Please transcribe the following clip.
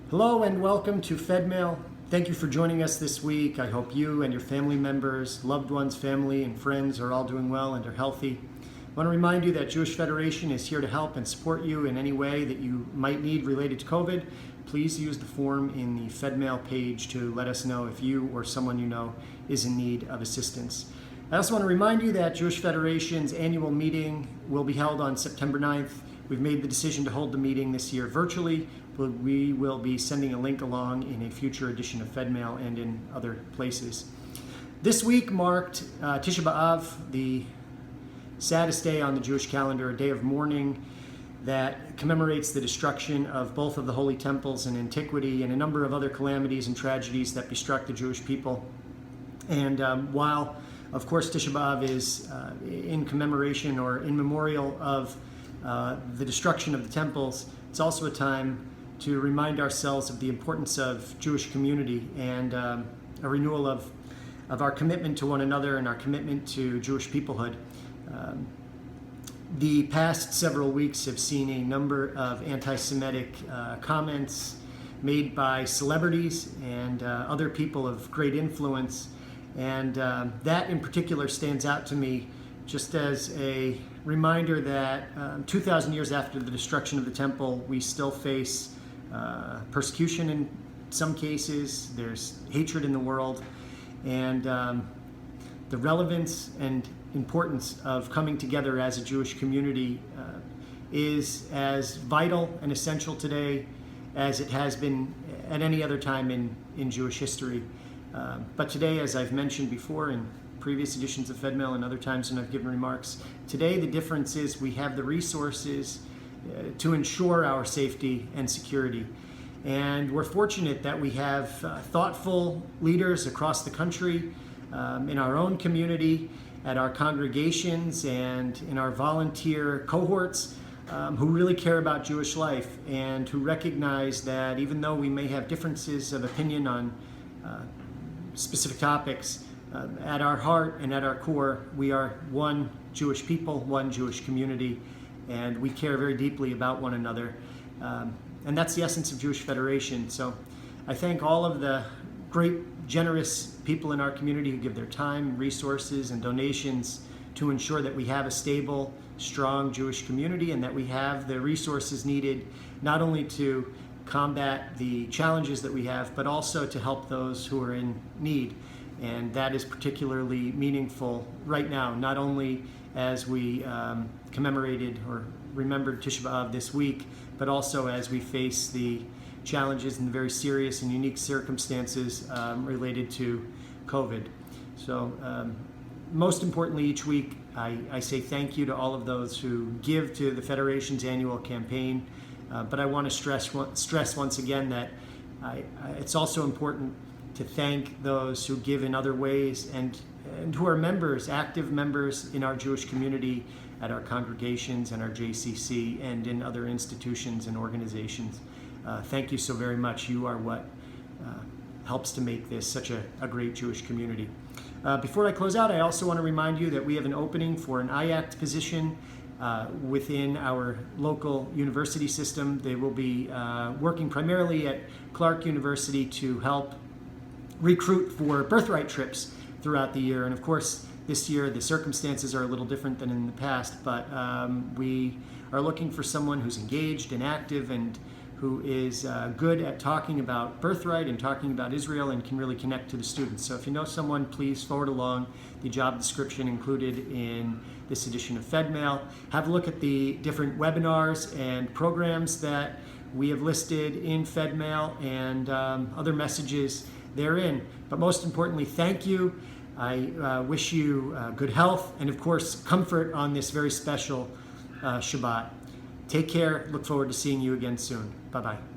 Hello and welcome to Fedmail. Thank you for joining us this week. I hope you and your family members, loved ones, family, and friends are all doing well and are healthy. I want to remind you that Jewish Federation is here to help and support you in any way that you might need related to COVID. Please use the form in the Fedmail page to let us know if you or someone you know is in need of assistance. I also want to remind you that Jewish Federation's annual meeting will be held on September 9th. We've made the decision to hold the meeting this year virtually, but we will be sending a link along in a future edition of Fedmail and in other places. This week marked Tisha B'Av, the saddest day on the Jewish calendar, a day of mourning that commemorates the destruction of both of the holy temples in antiquity and a number of other calamities and tragedies that bestruck the Jewish people. And while, of course, Tisha B'Av is in commemoration or in memorial of the destruction of the temples, it's also a time to remind ourselves of the importance of Jewish community and a renewal of our commitment to one another and our commitment to Jewish peoplehood. The past several weeks have seen a number of anti-Semitic comments made by celebrities and other people of great influence, and that in particular stands out to me just as a reminder that 2,000 years after the destruction of the temple, we still face persecution in some cases. There's hatred in the world, and the relevance and importance of coming together as a Jewish community is as vital and essential today as it has been at any other time in Jewish history. But today, as I've mentioned before in previous editions of Fedmail and other times when I've given remarks, today the difference is we have the resources to ensure our safety and security. And we're fortunate that we have thoughtful leaders across the country, in our own community, at our congregations, and in our volunteer cohorts who really care about Jewish life and who recognize that even though we may have differences of opinion on specific topics, at our heart and at our core, we are one Jewish people, one Jewish community, and we care very deeply about one another. And that's the essence of Jewish Federation. So I thank all of the great, generous people in our community who give their time, resources, and donations to ensure that we have a stable, strong Jewish community and that we have the resources needed not only to combat the challenges that we have, but also to help those who are in need. And that is particularly meaningful right now, not only as we commemorated or remembered Tisha B'Av this week, but also as we face the challenges and the very serious and unique circumstances related to COVID. So most importantly, each week, I say thank you to all of those who give to the Federation's annual campaign. But I want to stress once again that it's also important to thank those who give in other ways and who are members, active members in our Jewish community at our congregations and our JCC and in other institutions and organizations. Thank you so very much. You are what helps to make this such a great Jewish community. Before I close out, I also want to remind you that we have an opening for an IACT position within our local university system. They will be working primarily at Clark University to help recruit for birthright trips throughout the year. And of course, this year the circumstances are a little different than in the past, but we are looking for someone who's engaged and active and who is good at talking about birthright and talking about Israel and can really connect to the students. So if you know someone, please forward along the job description included in this edition of Fedmail. Have a look at the different webinars and programs that we have listed in Fedmail and other messages therein. But most importantly, thank you. I wish you good health and, of course, comfort on this very special Shabbat. Take care. Look forward to seeing you again soon. Bye-bye.